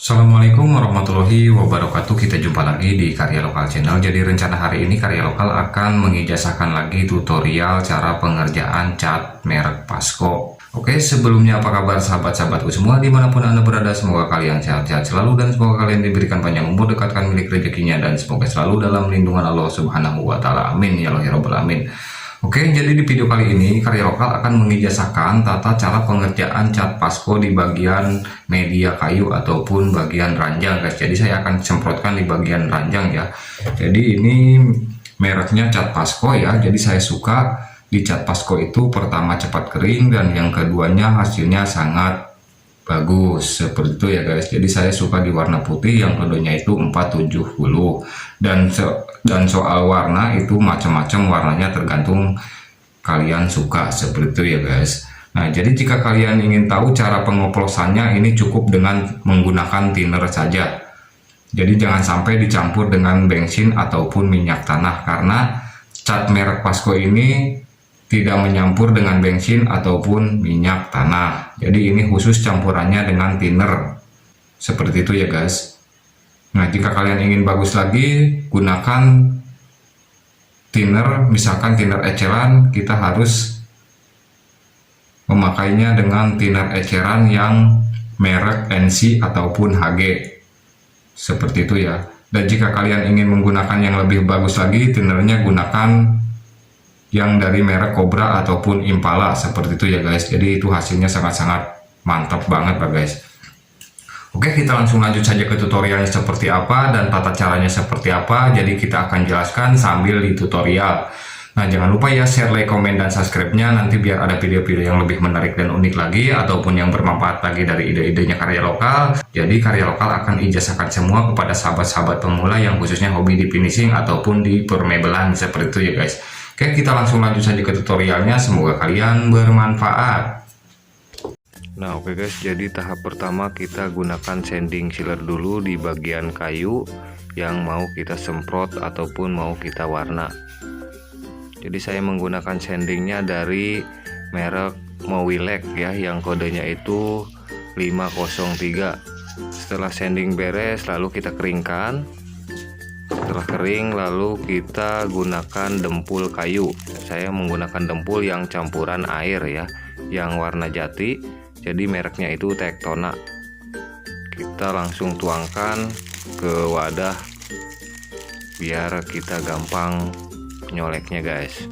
Assalamualaikum warahmatullahi wabarakatuh. Kita jumpa lagi di Karya Lokal Channel. Jadi rencana hari ini Karya Lokal akan mengijazahkan lagi tutorial cara pengerjaan cat merek Pasco. Oke, sebelumnya apa kabar sahabat-sahabatku semua dimanapun Anda berada? Semoga kalian sehat-sehat selalu dan semoga kalian diberikan panjang umur, dekatkan milik rezekinya, dan semoga selalu dalam lindungan Allah Subhanahu wa Ta'ala. Amin ya Allah ya Rabbal Alamin. Oke, jadi di video kali ini Karya Lokal akan mengijazahkan tata cara pengerjaan cat Pasco di bagian media kayu ataupun bagian ranjang, guys. Jadi saya akan semprotkan di bagian ranjang ya. Jadi ini mereknya cat Pasco ya. Jadi saya suka di cat Pasco itu pertama cepat kering dan yang keduanya hasilnya sangat bagus seperti itu ya guys. Jadi saya suka di warna putih, yang keduanya itu 470, dan soal warna itu macam-macam warnanya, tergantung kalian suka seperti itu ya guys. Nah, jadi jika kalian ingin tahu cara pengoplosannya, ini cukup dengan menggunakan thinner saja. Jadi jangan sampai dicampur dengan bensin ataupun minyak tanah, karena cat merek Pasco ini tidak menyampur dengan bensin ataupun minyak tanah. Jadi ini khusus campurannya dengan thinner. Seperti itu ya guys. Nah, jika kalian ingin bagus lagi, gunakan thinner, misalkan thinner eceran, kita harus memakainya dengan thinner eceran yang merek NC ataupun HG. Seperti itu ya. Dan jika kalian ingin menggunakan yang lebih bagus lagi, thinnernya gunakan yang dari merek Cobra ataupun Impala, seperti itu ya guys. Jadi itu hasilnya sangat-sangat mantap banget ya guys. Oke, kita langsung lanjut saja ke tutorialnya seperti apa dan tata caranya seperti apa. Jadi kita akan jelaskan sambil di tutorial. Nah, jangan lupa ya share, like, komen, dan subscribe-nya, nanti biar ada video-video yang lebih menarik dan unik lagi ataupun yang bermanfaat lagi dari ide-idenya Karya Lokal. Jadi Karya Lokal akan ijazahkan semua kepada sahabat-sahabat pemula yang khususnya hobi di finishing ataupun di permebelan, seperti itu ya guys. Oke, kita langsung lanjut saja ke tutorialnya. Semoga kalian bermanfaat. Nah, oke guys, jadi tahap pertama kita gunakan sanding sealer dulu di bagian kayu yang mau kita semprot ataupun mau kita warna. Jadi saya menggunakan sandingnya dari merek Mowilek ya, yang kodenya itu 503. Setelah sanding beres, lalu kita keringkan. Setelah kering, lalu kita gunakan dempul kayu. Saya menggunakan dempul yang campuran air ya, yang warna jati. Jadi mereknya itu Tektona. Kita langsung tuangkan ke wadah biar kita gampang nyoleknya guys.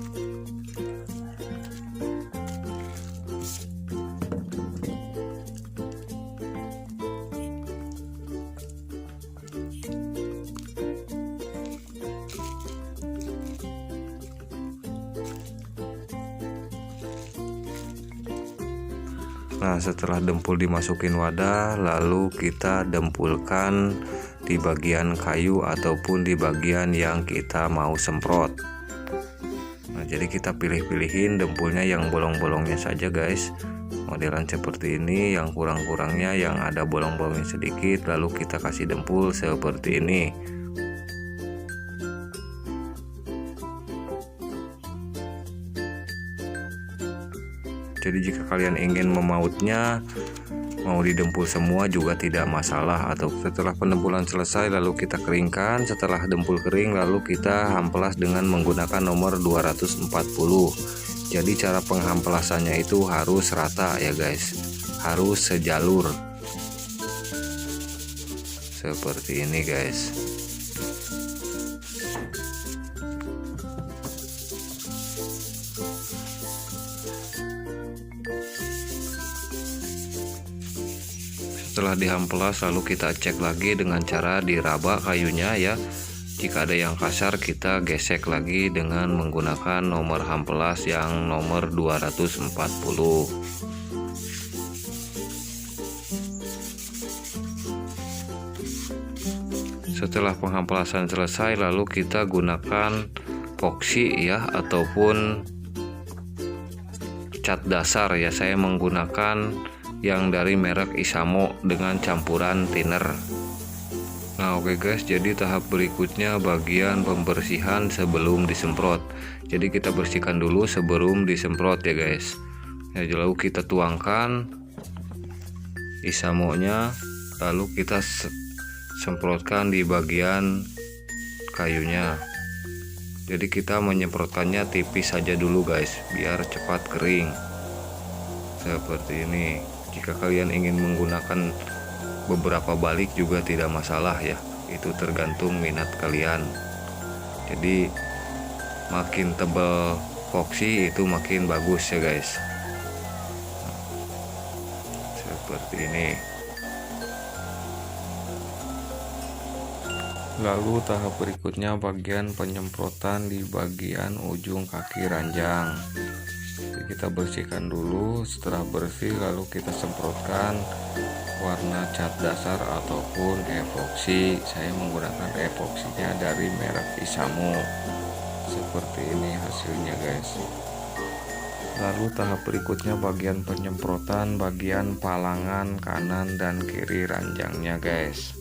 Nah, setelah dempul dimasukin wadah, lalu kita dempulkan di bagian kayu ataupun di bagian yang kita mau semprot. Nah, jadi kita pilih-pilihin dempulnya yang bolong-bolongnya saja guys. Modelan seperti ini, yang kurang-kurangnya yang ada bolong-bolongnya sedikit, lalu kita kasih dempul seperti ini. Jadi jika kalian ingin memautnya, mau didempul semua juga tidak masalah. Atau setelah pendempulan selesai, lalu kita keringkan. Setelah dempul kering, lalu kita hamplas dengan menggunakan nomor 240. Jadi cara penghamplasannya itu harus rata ya guys, harus sejalur seperti ini guys. Setelah dihamplas, lalu kita cek lagi dengan cara diraba kayunya ya. Jika ada yang kasar, kita gesek lagi dengan menggunakan nomor hamplas yang nomor 240. Setelah penghamplasan selesai, lalu kita gunakan epoxy ya, ataupun cat dasar ya. Saya menggunakan yang dari merek Isamo dengan campuran thinner. Nah, oke guys, jadi tahap berikutnya bagian pembersihan sebelum disemprot. Jadi kita bersihkan dulu sebelum disemprot ya guys. Ya, lalu kita tuangkan isamonya lalu kita semprotkan di bagian kayunya. Jadi kita menyemprotkannya tipis saja dulu guys, biar cepat kering. Seperti ini. Jika kalian ingin menggunakan beberapa balik juga tidak masalah ya, itu tergantung minat kalian. Jadi makin tebal epoxy itu makin bagus ya guys. Seperti ini. Lalu tahap berikutnya bagian penyemprotan di bagian ujung kaki ranjang. Jadi kita bersihkan dulu. Setelah bersih lalu kita semprotkan warna cat dasar ataupun epoksi. Saya menggunakan epoksinya dari merek Isamo. Seperti ini hasilnya guys. Lalu tahap berikutnya bagian penyemprotan bagian palangan kanan dan kiri ranjangnya guys.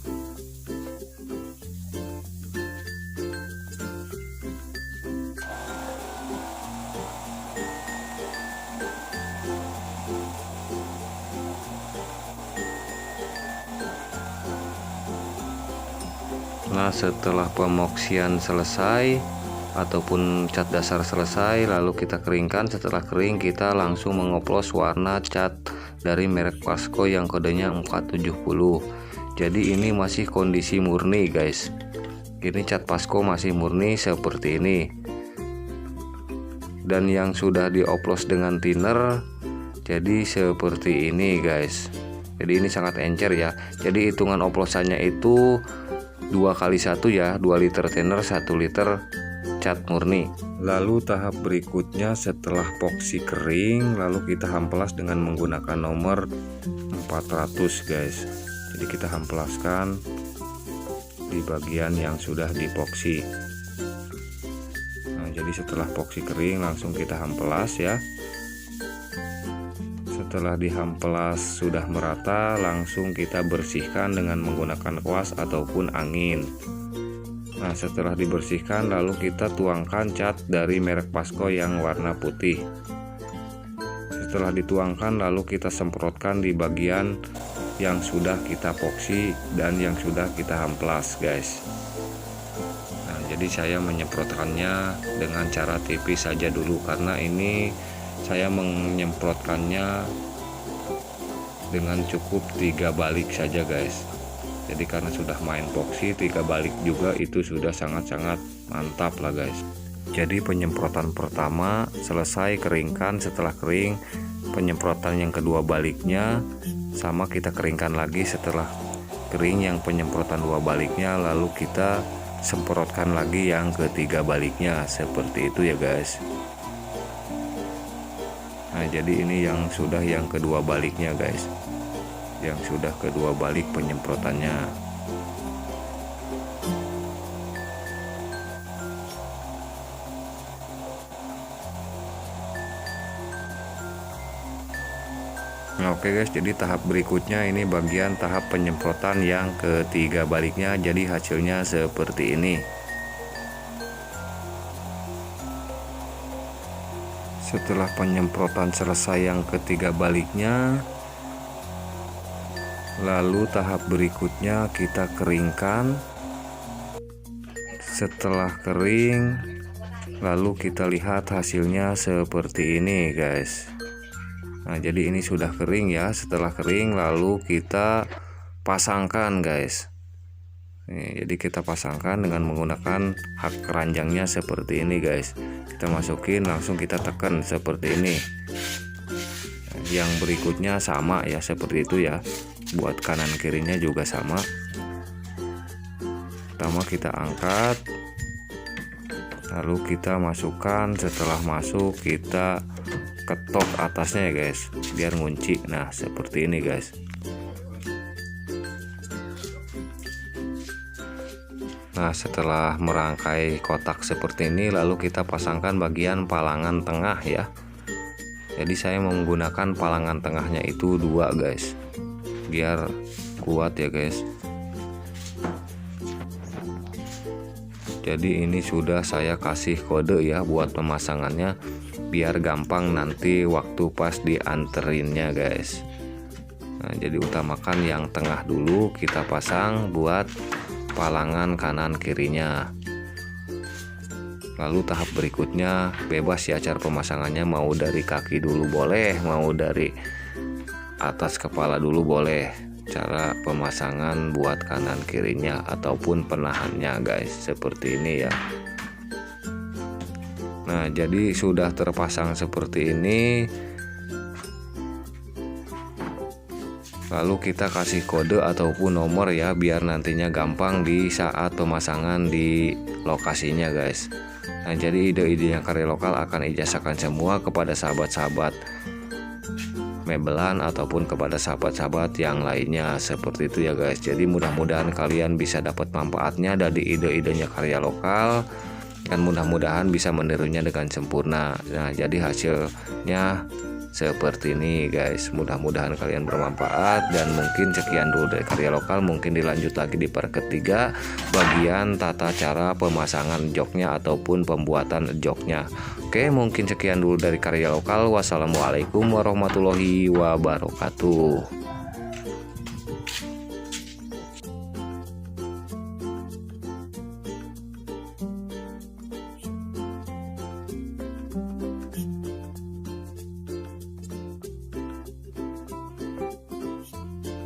Nah, setelah pemoksian selesai ataupun cat dasar selesai, lalu kita keringkan. Setelah kering kita langsung mengoplos warna cat dari merek Pasco yang kodenya 470. Jadi ini masih kondisi murni guys. Ini cat Pasco masih murni seperti ini. Dan yang sudah dioplos dengan thinner jadi seperti ini guys. Jadi ini sangat encer ya. Jadi hitungan oplosannya itu 2x1 ya, 2 liter thinner 1 liter cat murni. Lalu tahap berikutnya setelah epoksi kering, lalu kita hamplas dengan menggunakan nomor 400 guys. Jadi kita hamplaskan di bagian yang sudah diepoksi. Nah, jadi setelah epoksi kering langsung kita hamplas ya. Setelah dihamplas sudah merata, langsung kita bersihkan dengan menggunakan kuas ataupun angin. Nah, setelah dibersihkan lalu kita tuangkan cat dari merek Pasco yang warna putih. Setelah dituangkan lalu kita semprotkan di bagian yang sudah kita epoksi dan yang sudah kita hamplas guys. Nah, jadi saya menyemprotkannya dengan cara tipis saja dulu, karena ini saya menyemprotkannya dengan cukup 3 balik saja guys. Jadi karena sudah main epoksi 3 balik juga itu sudah sangat-sangat mantap lah guys. Jadi penyemprotan pertama selesai, keringkan. Setelah kering, penyemprotan yang kedua baliknya sama kita keringkan lagi. Setelah kering yang penyemprotan 2 baliknya, lalu kita semprotkan lagi yang ketiga baliknya. Seperti itu ya guys. Nah, jadi ini yang sudah yang kedua baliknya guys, yang sudah kedua balik penyemprotannya. Nah, oke guys, jadi tahap berikutnya ini bagian tahap penyemprotan yang ketiga baliknya. Jadi hasilnya seperti ini. Setelah penyemprotan selesai yang ketiga baliknya, lalu tahap berikutnya kita keringkan. Setelah kering, lalu kita lihat hasilnya seperti ini guys. Nah, jadi ini sudah kering ya. Setelah kering lalu kita pasangkan guys. Nih, jadi kita pasangkan dengan menggunakan hak keranjangnya seperti ini guys. Kita masukin langsung kita tekan seperti ini. Yang berikutnya sama ya, seperti itu ya. Buat kanan kirinya juga sama. Pertama kita angkat, lalu kita masukkan. Setelah masuk kita ketok atasnya ya guys, biar ngunci. Nah, seperti ini guys. Nah, setelah merangkai kotak seperti ini, lalu kita pasangkan bagian palangan tengah ya. Jadi saya menggunakan palangan tengahnya itu 2 guys, biar kuat ya guys. Jadi ini sudah saya kasih kode ya buat pemasangannya, biar gampang nanti waktu pas dianterinnya guys. Nah, jadi utamakan yang tengah dulu kita pasang buat palangan kanan kirinya. Lalu tahap berikutnya bebas ya cara pemasangannya, mau dari kaki dulu boleh, mau dari atas kepala dulu boleh. Cara pemasangan buat kanan kirinya ataupun penahannya guys, seperti ini ya. Nah, jadi sudah terpasang seperti ini. Lalu kita kasih kode ataupun nomor ya, biar nantinya gampang di saat pemasangan di lokasinya guys. Nah, jadi ide-idenya karya lokal akan ijazahkan semua kepada sahabat-sahabat mebelan ataupun kepada sahabat-sahabat yang lainnya, seperti itu ya guys. Jadi mudah-mudahan kalian bisa dapat manfaatnya dari ide-idenya karya lokal, dan mudah-mudahan bisa menirunya dengan sempurna. Nah, jadi hasilnya seperti ini guys, mudah-mudahan kalian bermanfaat. Dan mungkin sekian dulu dari karya lokal, mungkin dilanjut lagi di part ketiga bagian tata cara pemasangan joknya ataupun pembuatan joknya. Oke, mungkin sekian dulu dari karya lokal. Wassalamualaikum warahmatullahi wabarakatuh.